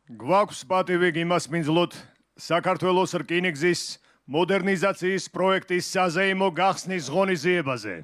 გვაქვს პატივი გიმასმინძლოთ საქართველოს რკინიგზის მოდერნიზაციის პროექტის საზეიმო გახსნის ღონისძიებაზე.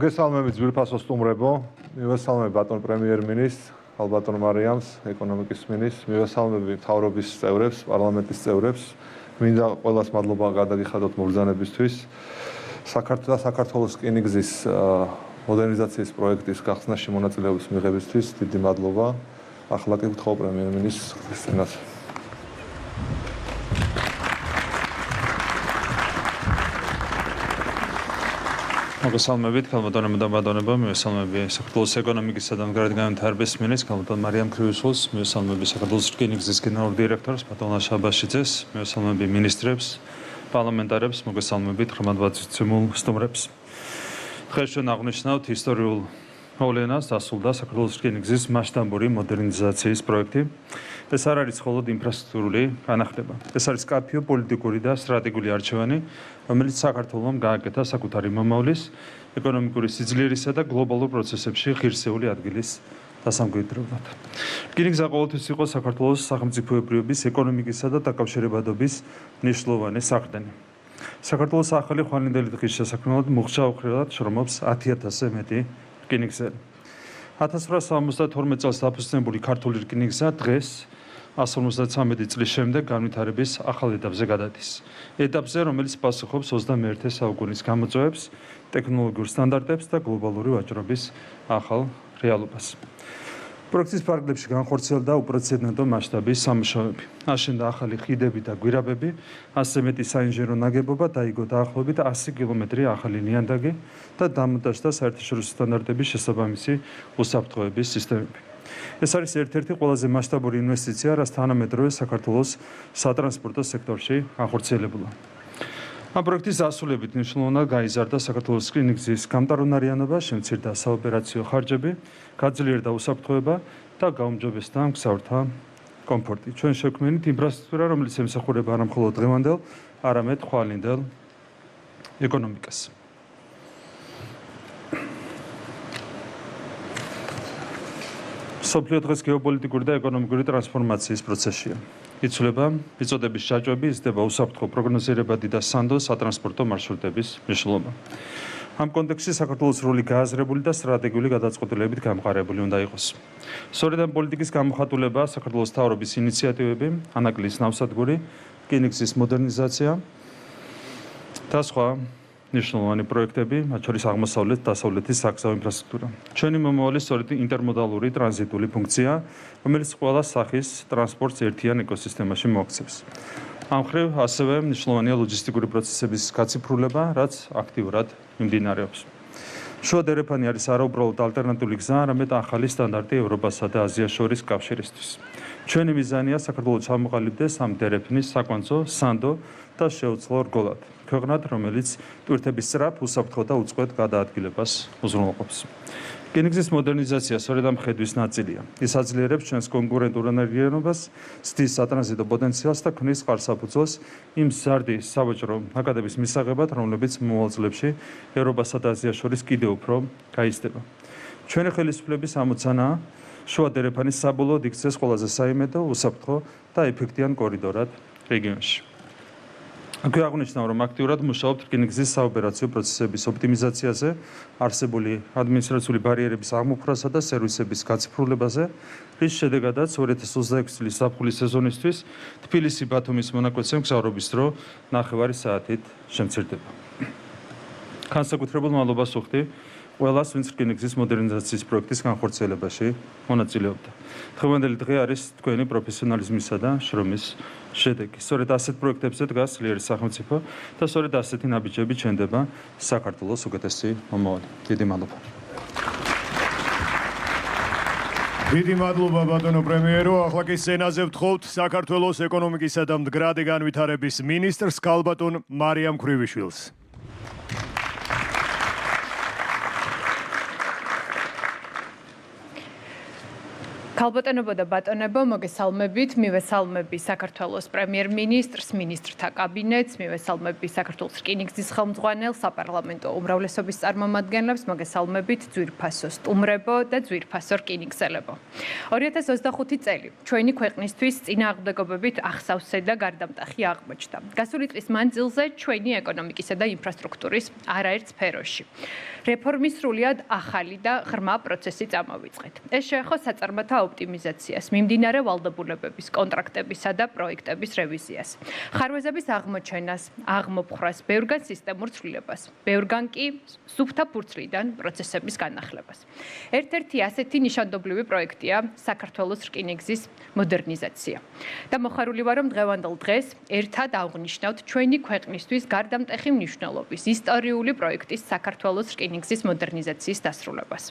მოგესალმებით ძვირფასო სტუმრებო, მივესალმებ ბატონ პრემიერ-მინისტრს, ალბატონ მარიამს, ეკონომიკის მინისტრს, მივესალმები მთავრობის წევრებს, პარლამენტის წევრებს. მინდა ყველას მადლობა გადაგიხადოთ მობრძანებისთვის. საქართველოს რკინიგზის მოდერნიზაციის პროექტის გახსნაში მონაწილეობის მიღებისთვის დიდი მადლობა. ახლა კი ვთხოვ პრემიერ-მინისტრს ქრისტინას. მოგესალმებით, ქალბატონებო და ბატონებო, მივესალმები საქართველოს ეკონომიკისა და მდგრადი განვითარების მინისტრს, ქალბატონ მარიამ ქრივიშვილს, მივესალმები საქართველოს რკინიგზის გენერალურ დირექტორს, ბატონ შაბაშიძეს, მივესალმები მინისტრებს, პარლამენტარებს, მოგესალმებით ხმადმოწმულ სტუმრებს. დღეს ჩვენ აღნიშნავთ ისტორიულ მოვლენას, დასრულდა საქართველოს რკინიგზის მასშტაბური მოდერნიზაციის პროექტი. ეს არ არის მხოლოდ ინფრასტრუქტურული განახლება. ეს არის კაფეო პოლიტიკური და სტრატეგიული არჩევანი, რომელიც საქართველოს გააკეთა საკუთარი მომავლის, ეკონომიკური სიძლიერისა და გლობალურ პროცესებში ღირსეული ადგილის დასამკვიდრებლად. რკინიგზა ყოველთვის იყო საქართველოს სახელმწიფოებრიობის ეკონომიკისა და დაკავშირებადობის მნიშვნელოვანი საყრდენი. საქართველოს ახალი ხვალინდელი დღის შესაქმნელად მუხჩაუხრელად შრომობს 10,000-ზე მეტი რკინიგზელი. 1872 წელს დაფუძნებული ქართული რკინიგზა დღეს 153 წლის შემდეგ განვითარების ახალ ეტაპზე გადადის. ეტაპზე, რომელიც პასუხობს 21 საუკუნის გამოწვევებს, ტექნოლოგიურ სტანდარტებს და გლობალური ვაჭრობის ახალ რეალობას. პროექტის ფარგლებში განხორციელდა უპრეცედენტო მასშტაბის სამუშაოები. აშენდა ახალი ხიდები და გვირაბები, 100 მეტი საინჟინრო ნაგებობა, დაიგო დაახლოებით 100 კილომეტრი ახალი ნიადაგი და დამონტაჟდა საერთაშორისო სტანდარტების შესაბამისი უსაფრთხოების სისტემები. ეს არის ერთ-ერთი ყველაზე მასშტაბური ინვესტიცია, რაც თანამედროვე საქართველოს სატრანსპორტო სექტორში განხორციელებულა. ამ პროექტის დასრულებით მნიშვნელოვნად გაიზარდა საქართველოს რკინიგზის გამტარუნარიანობა, შემცირდა საოპერაციო ხარჯები, გაძლიერდა უსაფრთხოება და გაუმჯობესდა მგზავრთა კომფორტი. ჩვენ შევქმნით ინფრასტრუქტურა, რომელიც ემსახურება არა მხოლოდ დღევანდელ, არამედ ხვალინდელ ეკონომიკას. სოფლიო დღეს გეოპოლიტიკური და ეკონომიკური ტრანსფორმაციის პროცესია. იცვლება მიწოდების ჯაჭვები, იზრდება უსაფრთხო პროგნოზირებადი და სანდო სატრანსპორტო მარშრუტების მნიშვნელობა. ამ კონტექსტში საქართველოს როლი გააზრებული და სტრატეგიული გადაწყვეტილებით გამყარებული უნდა იყოს. სწორედ ამ პოლიტიკის გამოხატულებაა საქართველოს მთავრობის ინიციატივები, ანაკლის ნავსადგური, რკინიგზის მოდერნიზაცია და სხვა მნიშვნელოვანი პროექტები, მათ შორის აღმოსავლეთ და დასავლეთის საგზაო ინფრასტრუქტურა. ჩვენი მომავალი სწორედ ინტერმოდალური ტრანზიტული ფუნქცია, რომელიც ყველა სახის ტრანსპორტს ერთიან ეკოსისტემაში მოაქცევს. ამ მხრივ ასევე მნიშვნელოვანია ლოჯისტიკური პროცესების გაციფრულება, რაც აქტიურად მიმდინარეობს. შუა დერეფანი არის არაუბრალოდ ალტერნატიული გზა, არამედ ახალი სტანდარტი ევროპასა და აზიას შორის კავშირისთვის. ჩვენი მიზანია საქართველოს ჩამოყალიბდეს ამ დერეფნის საკვანძო, სანდო და შეუძლო რგოლად. ქვეყნად, რომელიც ტვირთების სწრაფ, უსაფრთხო და უწყვეტ გადაადგილებას უზრუნველყოფს. რკინიგზის მოდერნიზაცია სწორედ ამ ხედვის ნაწილია. ის აძლიერებს ჩვენს კონკურენტულ ენერგიენობას, ზრდის სატრანზიტო პოტენციალს და ქმნის წყალსაფუძველს იმ ზარდი სავაჭრო ნაკადების მისაღებად, რომლებიც მომავალ წლებში ევროპასა და აზიას შორის კიდევ უფრო გაიზრდება. ჩვენი ხელისუფლების ამოცანაა შუა დერეფანის საბოლოოდ იქცეს ყველაზე საიმედო, უსაფრთხო და ეფექტიან კორიდორად რეგიონში. აქვე აღნიშნავ, რომ აქტიურად მუშაობთ რკინიგზის საოპერაციო პროცესების ოპტიმიზაციაზე, არსებული ადმინისტრაციული ბარიერების აღმოფხვრასა და სერვისების გაციფრულებაზე, რის შედეგადაც 2026 წლის ზაფხულის სეზონისთვის თბილისი-ბათუმის მონაკვეთზე მგზავრობის დრო 9 საათით შემცირდება. განსაკუთრებულ მადლობას ვუხდი ყველას, ვინც რკინიგზის მოდერნიზაციის პროექტის განხორციელებაში მონაწილეობდა. დღევანდელი დღე არის თქვენი პროფესიონალიზმისა და შრომის შედეგი. სწორედ ასეთ პროექტებზე დგას ძლიერი სახელმწიფო და სწორედ ასეთი ნაბიჯები ჩენდება საქართველოს უკეთესი მომავალი. დიდი მადლობა. დიდი მადლობა ბატონო პრემიერო. ახლა კი სცენაზე ვთხოვთ საქართველოს ეკონომიკისა და მდგრადი განვითარების მინისტრს ქალბატონ მარიამ ქრივიშვილს. ქალბატონებო და ბატონებო, მოგესალმებით. მივესალმები საქართველოს პრემიერ-მინისტრს, მინისტრთა კაბინეტს, მივესალმები საქართველოს რკინიგზის ხელმძღვანელს, საპარლამენტო უმრავლესობის წარმომადგენლებს, მოგესალმებით ძვირფასო სტუმრებო და ძვირფასო რკინიგზელებო. 2025 წელი ჩვენი ქვეყნისთვის წინააღმდეგობებით ახსავსე და გარდამტახი აღმოჩნდა. გასული წლის მანძილზე ჩვენი ეკონომიკისა და ინფრასტრუქტურის არაერთ სფეროში რეფორმის სრულიად ახალი და ღრმა პროცესი წამოვიწყეთ. ეს შეეხო საწარმოთა ოპტიმიზაციას, მიმდინარე ვალდებულებების, კონტრაქტებისა და პროექტების რევიზიას, ხარვეზების აღმოჩენას, აღმოფხვრას, ბევრგან სისტემურ ცვლილებას, ბევრგან კი სუფთა ფურცლიდან პროცესების განახლებას. ერთ-ერთი ასეთი ნიშანდობლივი პროექტია საქართველოს რკინიგზის მოდერნიზაცია. და მოხარული ვარ, რომ დღევანდელ დღეს ერთად აღვნიშნავთ ჩვენი ქვეყნისთვის გარდამტეხი მნიშვნელობის ისტორიული პროექტის საქართველოს რკინიგზის მოდერნიზაციის დასრულებას.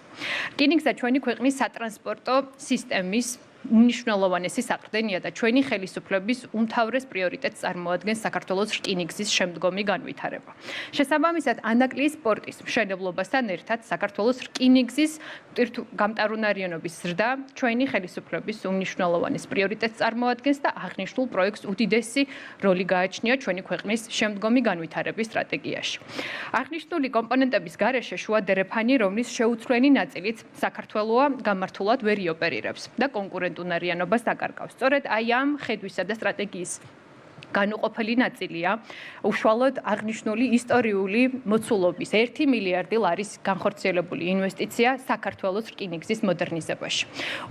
რკინიგზა ჩვენი ქვეყნის სატრანსპორტო სისტემის უნიშნელოვანესი საყრდენია და ჩვენი ხელისუფლების უმთავრეს პრიორიტეტს წარმოადგენს საქართველოს რკინიგზის შემდგომი განვითარება. შესაბამისად, ანაკლიის პორტის მშენებლობასთან ერთად საქართველოს რკინიგზის გამტარუნარიანობის ზრდა ჩვენი ხელისუფლების უმნიშვნელოვანეს პრიორიტეტს წარმოადგენს და აღნიშნულ პროექტს უდიდესი როლი გააჩნია ჩვენი ქვეყნის შემდგომი განვითარების სტრატეგიაში. აღნიშნული კომპონენტების გარეშე შუა დერეფანი, რომლის შეუცვლელი ნაწილიც საქართველოა, გამართულად ვერ ოპერირებს და კონკურენტუნარიანობას დაკარგავს. სწორედ აი ამ ხედვისა და სტრატეგიის განუყოფელი ნაწილია უშუალოდ აღნიშნული ისტორიული მოცულობის 1 მილიარდი ლარის განხორციელებული ინვესტიცია საქართველოს რკინიგზის მოდერნიზებაში.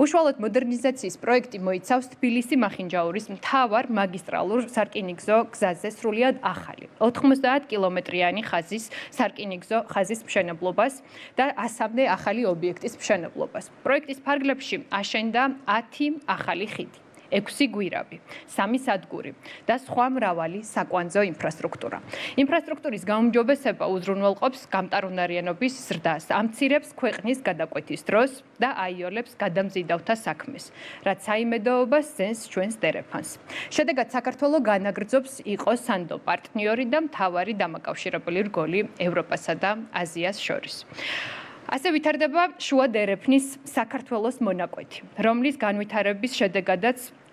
უშუალოდ მოდერნიზაციის პროექტი მოიცავს თბილისი-მახინჯაურის მთავარ მაგისტრალურ სარკინიგზო გზაზე სრულიად ახალი 90 კილომეტრიანი ხაზის სარკინიგზო ხაზის მშენებლობას და 100-მდე ახალი ობიექტის მშენებლობას. პროექტის ფარგლებში აშენდა 10 ახალი ხიდი, 6 გვირაბი, 3 სადგური და სხვა მრავალი საკვანძო ინფრასტრუქტურა. ინფრასტრუქტურის გაუმჯობესება უზრუნველყოფს გამტარუნარიანობის ზრდას, ამცირებს ქვეყნის გადაკვეთის დროს და აიოლებს გადამზიდავთა საქმეს, რაც საიმედოობას ზენს ჩვენს დერეფანს. შედეგად საქართველო განაგრძობს იყოს სანდო პარტნიორი და მთავარი დამაკავშირებელი რგოლი ევროპასა და აზიას შორის. ასე ვითარდება შუა დერეფნის საქართველოს მონაკვეთი, რომლის განვითარების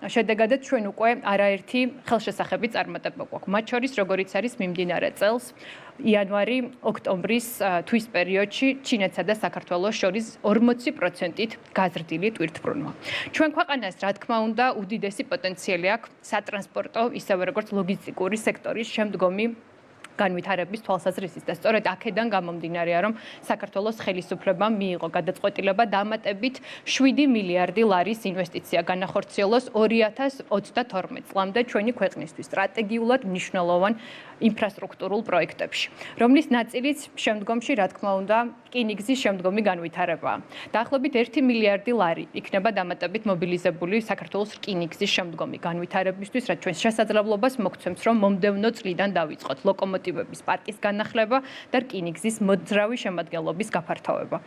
შედეგადაც ჩვენ უკვე არაერთი ხელშესახები წარმატება გვაქვს. მათ შორის, როგორიც არის მიმდინარე წელს, იანვარი-ოქტომბრის თვის პერიოდში ჩინეთსა და საქართველოს შორის 40%-ით გაზრდილი ტვირთბრუნვა. ჩვენ ქვეყანას, რა თქმა უნდა, უდიდესი პოტენციალი აქვს სატრანსპორტო, ისევე როგორც ლოგისტიკური სექტორის შემდგომი განვითარების თვალსაზრისით და სწორედ აქედან გამომდინარეა, რომ საქართველოს ხელისუფლებამ მიიღო გადაწყვეტილება დამატებით 7 მილიარდი ლარის ინვესტიცია განახორციელოს 2022 წლამდე ჩვენი ქვეყნისთვის სტრატეგიულად მნიშვნელოვან ინფრასტრუქტურულ პროექტებში, რომლის ნაწილიც შემდგომში, რა თქმა უნდა, რკინიგზის შემდგომი განვითარებაა. დაახლოებით 1 მილიარდი ლარი იქნება დამატებით მობილიზებული საქართველოს რკინიგზის შემდგომი განვითარებისთვის, რაც ჩვენს შესაძლებლობას მოგცემს, რომ მომდევნო წლიდან დავიწყოთ ლოკომოტივების პარკის განახლება და რკინიგზის მოძრავი შემადგენლობის გაფართოება.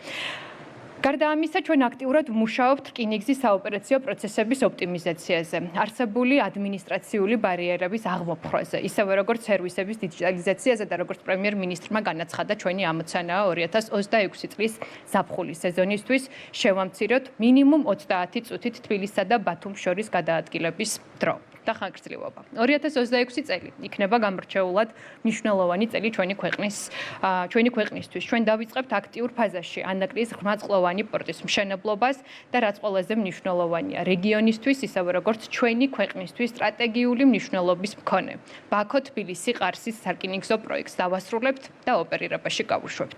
გარდა ამისა, ჩვენ აქტიურად ვმუშაობთ რკინიგზის საოპერაციო პროცესების ოპტიმიზაციაზე, არსებული ადმინისტრაციული ბარიერების აღმოფხვაზე, ისევე როგორც სერვისების დიჯიტალიზაციაზე და როგორც პრემიერ-მინისტრმა განაცხადა ჩვენი ამოცანაა 2026 წლის ზაფხულის სეზონისთვის შევამციროთ მინიმუმ 30 წუთით თბილისსა და ბათუმს შორის გადაადგილების დრო. და ხანგრძლივობა. 2026 წელი იქნება გამორჩეულად მნიშვნელოვანი წელი ჩვენი ქვეყნისთვის. ჩვენ დავიწყებთ აქტიურ ფაზაში ანაკრის ღრმაწყლოვანი პორტის მშენებლობას და რაც ყველაზე მნიშვნელოვანია რეგიონისთვის, ისევე როგორც ჩვენი ქვეყნისთვის სტრატეგიული მნიშვნელობის მქონე ბაქო-თბილისი-ყარსის სარკინიგზო პროექტს დავასრულებთ და ოპერირებაში გავუშვებთ.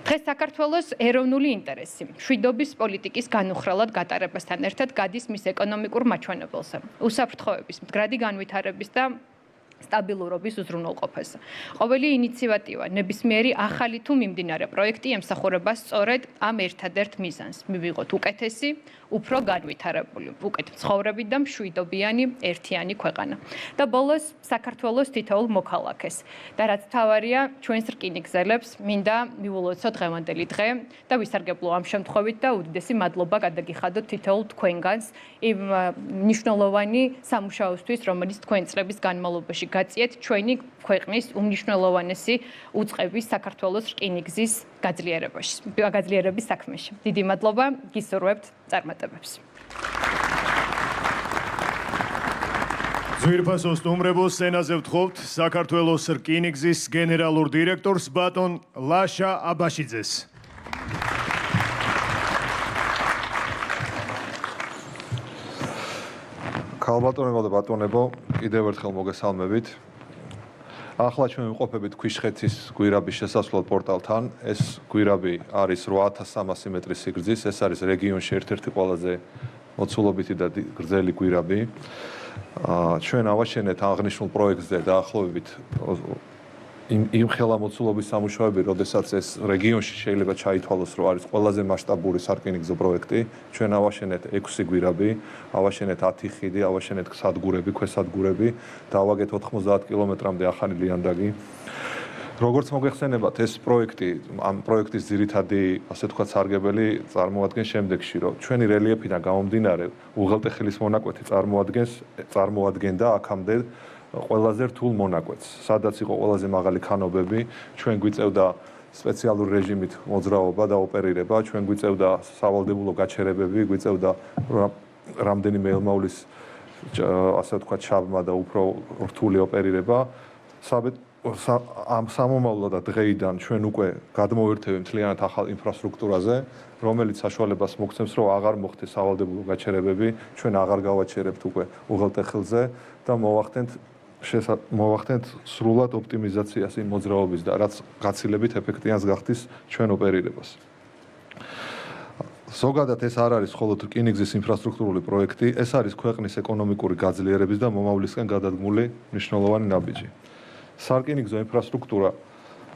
დღეს საქართველოს ეროვნული ინტერესი მშვიდობის პოლიტიკის განუხრელად გატარებასთან ერთად გადის მის ეკონომიკურ მაჩვენებელზე. უსაფრთხოების მდგრადი განვითარების და სტაბილურობის უზრუნველყოფას. ყოველი ინიციატივა, ნებისმიერი ახალი თუ მიმდინარე პროექტი ემსახურება სწორედ ამ ერთადერთ მიზანს: მივიღოთ უკეთესი, უფრო განვითარებული, უკეთ მცხოვრები და მშვიდობიანი ერთიანი ქვეყანა. და ბოლოს საქართველოს თითოეულ მოქალაქეს. და რაც მთავარია, ჩვენს რკინიგზელებს მინდა მივულოცოთ დღევანდელი დღე და ვისარგებლო ამ შემთხვევით და უდიდესი მადლობა გადაგიხადოთ თითოეულ თქვენგანს იმ მნიშვნელოვანი სამუშაოსთვის, რომელიც თქვენ წლების განმავლობაში გაწიეთ ჩვენი ქვეყნის უმნიშვნელოვანესი უწყების საქართველოს რკინიგზის გაძლიერების საქმეში. დიდი მადლობა, გისურვებთ წარმატებებს. ძვირფასო სტუმრებო, სცენაზე ვთხოვთ საქართველოს რკინიგზის გენერალურ დირექტორს ბატონ ლაშა აბაშიძეს. ქალბატონებო და ბატონებო, კიდევ ერთხელ მოგესალმებით. ახლა ჩვენ ვიმყოფებით ქვიშხეთის გვირაბის შესასვლელ პორტალთან. ეს გვირაბი არის 8300 მეტრის სიგრძის, ეს არის რეგიონში ერთ-ერთი ყველაზე მოცულობითი და გრძელი გვირაბი. ჩვენ ავაშენეთ აღნიშნულ პროექტზე დაახლოებით იმ ხელა მოცულობის სამუშაოები, როდესაც ეს რეგიონში შეიძლება ჩაითვალოს, რომ არის ყველაზე მასშტაბური სარკინიგზო პროექტი. ჩვენ ავაშენეთ 6 გვირაბი, ავაშენეთ 10 ხიდი, ავაშენეთ სადგურები, ქვესადგურები, დავაგეთ 90 კილომეტრამდე ახალი ლიანდაგი. როგორც მოგეხსენებათ, ეს პროექტი, ამ პროექტის ძირითადი, ასე ვთქვათ, სარგებელი წარმოადგენს შემდეგში, რომ ჩვენი რელიეფიდან გამომდინარე, უღელტეხილის მონაკვეთი წარმოადგენდა აქამდე ყველაზე რთულ მონაკვეთს, სადაც იყო ყველაზე მაღალი ქანობები, ჩვენ გვიწევდა სპეციალური რეჟიმით მოძრაობა და ოპერირება, ჩვენ გვიწევდა სავალდებულო გაჩერებები, გვიწევდა რამდენიმე ელმაულის ასე ვთქვათ ჩაბმა და უფრო რთული ოპერირება. ამ სამომავლო და დღეიდან ჩვენ უკვე გადმოვერთევი მთლიანად ახალ ინფრასტრუქტურაზე, რომელიც საშუალებას მოგცემს, რომ აღარ მოხდეს სავალდებულო გაჩერებები, ჩვენ აღარ გავაჩერებთ უკვე უღელტეხილზე და მოვახდენთ სრულად ოპტიმიზაციას იმ მოძრაობის და რაც გაცილებით ეფექტიანს გახდის ჩვენ ოპერირებას. ზოგადად ეს არ არის მხოლოდ რკინიგზის ინფრასტრუქტურული პროექტი, ეს არის ქვეყნის ეკონომიკური გაძლიერების და მომავლისკენ გადადგმული მნიშვნელოვანი ნაბიჯი. სარკინიგზო ინფრასტრუქტურა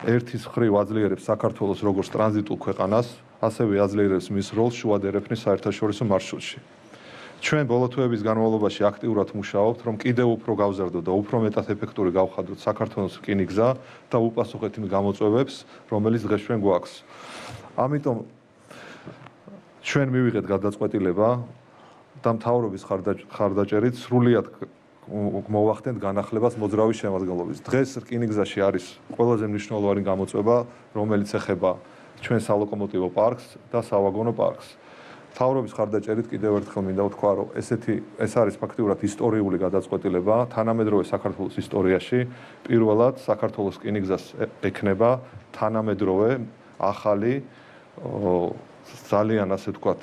ერთის მხრივ აძლიერებს საქართველოს როგორც ტრანზიტულ ქვეყანას, ასევე აძლიერებს მის როლს შუა დერეფნის საერთაშორისო მარშრუტში. ჩვენ ბოლო თვეების განმავლობაში აქტიურად მუშაობთ, რომ კიდევ უფრო გავზარდოთ და უფრო მეტად ეფექტური გავხადოთ საქართველოს რკინიგზა და უპასუხეთ იმ გამოწვევებს, რომელიც დღეს ჩვენ გვაქვს. ამიტომ ჩვენ მივიღეთ გადაწყვეტილება და მთავრობის ხარდაჭერით სრულად მოვახდენთ განახლებას მოძრავის შემადგენლობის. დღეს რკინიგზაში არის ყველაზე მნიშვნელოვანი გამოწვევა, რომელიც ეხება ჩვენ სალოკომოტივო პარკს და სავაგონო პარკს. მთავრობის ხარდაჭერით კიდევ ერთხელ მინდა ვთქვა, რომ ეს არის ფაქტიურად ისტორიული გადაწყვეტილება თანამედროვე საქართველოს ისტორიაში. პირველად საქართველოს რკინიგზას ექნება თანამედროვე ახალი ძალიან ასე ვთქვათ,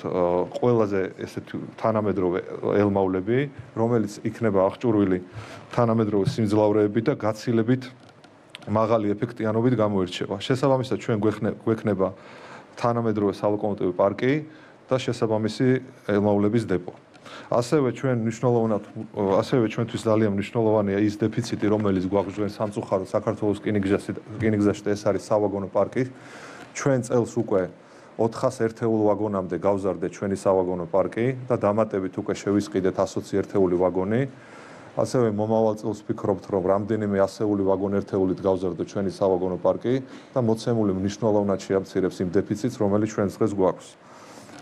ყველაზე ესეთი თანამედროვე ელმაულები, რომელიც იქნება აღჭურვილი თანამედროვე სიმძლავრეებით და გაცილებით მაღალი ეფექტიანობით გამოირჩევა. შესაბამისად, ჩვენ გვექნება თანამედროვე სალოკომოტივო პარკი და შესაბამისი ელმაულების დეპო. ასევე ჩვენთვის ძალიან მნიშვნელოვანია ის დეფიციტი, რომელიც გვაქვს სამწუხაროდ საქართველოს რკინიგზაში და ეს არის სავაგონო პარკი. ჩვენ წელს უკვე 400 ერთეულ ვაგონამდე გავზარდეთ ჩვენი სავაგონო პარკი და დამატებით უკვე შევისყიდეთ 120 ერთეული ვაგონი. ასევე მომავალ წელს ვფიქრობთ, რომ რამდენიმე ასეული ვაგონ ერთეულით გავზარდოთ ჩვენი სავაგონო პარკი და მოცემული მნიშვნელოვნად შეამცირებს იმ დეფიციტს, რომელიც ჩვენს დღეს გვაქვს.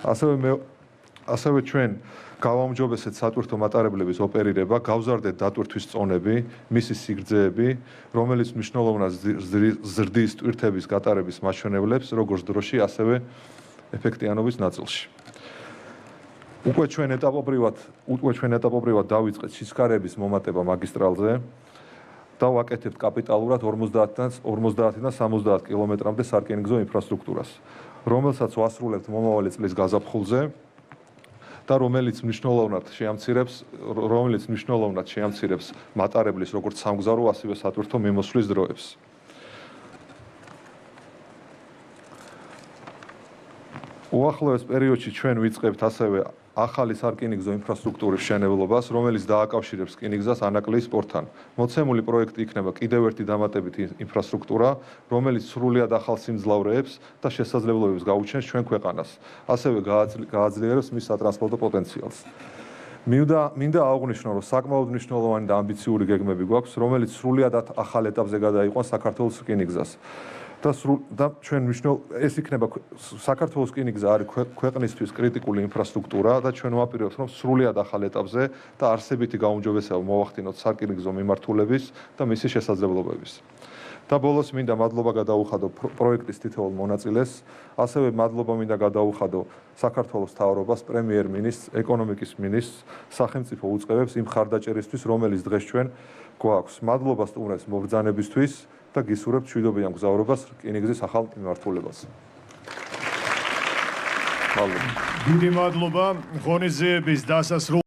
ასევე ჩვენ გავაუმჯობესეთ სატვირთო მატარებლების ოპერირება, გავზარდეთ დატვირთვის წონები, მისი სიგრძეები, რომელიც მნიშვნელოვნად ზრდის ტვირთების გატარების მაჩვენებლებს, როგორც დროში, ასევე ეფექტიანობის ნაწილში. უკვე ჩვენ ეტაპობრივად დავიწყეთ სისქარების მომატება მაგისტრალზე და ვაკეთებთ კაპიტალურად 50-დან 70 კილომეტრამდე სარკინიგზო ინფრასტრუქტურას, რომელსაც ვასრულებთ მომავალი წლის გაზაფხულზე და რომელიც მნიშვნელოვნად შეამცირებს მატარებლის როგორც სამგზავრო, ასევე სატვირთო მიმოსვლის დროებს. უახლოეს პერიოდში ჩვენ ვიწყებთ ასევე ახალი სარკინიგზო ინფრასტრუქტურის მშენებლობას, რომელიც დააკავშირებს რკინიგზას ანაკლიის პორტთან. მოცემული პროექტი იქნება კიდევ ერთი დამატებითი ინფრასტრუქტურა, რომელიც სრულიად ახალ სიმძლავრეებს და შესაძლებლობებს გაუჩენს ჩვენ ქვეყანას, ასევე გააძლიერებს მის სატრანსპორტო პოტენციალს. მინდა აღვნიშნო, რომ საკმაოდ მნიშვნელოვანი და ამბიციური გეგმები გვაქვს, რომელიც სრულიად ახალ ეტაპზე გადაიყვანს საქართველოს რკინიგზას. და ჩვენ ეს იქნება საქართველოს რკინიგზა არის ქვეყნისთვის კრიტიკული ინფრასტრუქტურა და ჩვენ ვაპირებთ, რომ სრულიად ახალ ეტაპზე და არსებითი გაუმჯობესება მოვახდინოთ სარკინიგზო მიმართულების და მისი შესაძლებლობების. და ბოლოს მინდა მადლობა გადაუხადო პროექტის თითოეულ მონაწილეს, ასევე მადლობა მინდა გადაუხადო საქართველოს მთავრობას, პრემიერ-მინისტრს, ეკონომიკის მინისტრს, სახელმწიფო უწყებებს იმ ხარდაჭერისთვის, რომელიც დღეს ჩვენ გვაქვს. მადლობა სტუმრებს მობრძანებისთვის და გისურვებთ მშვიდობიან მგზავრობას რკინიგზის ახალ მიმართულებას. დიდი მადლობა ღონისძიების დასასრულს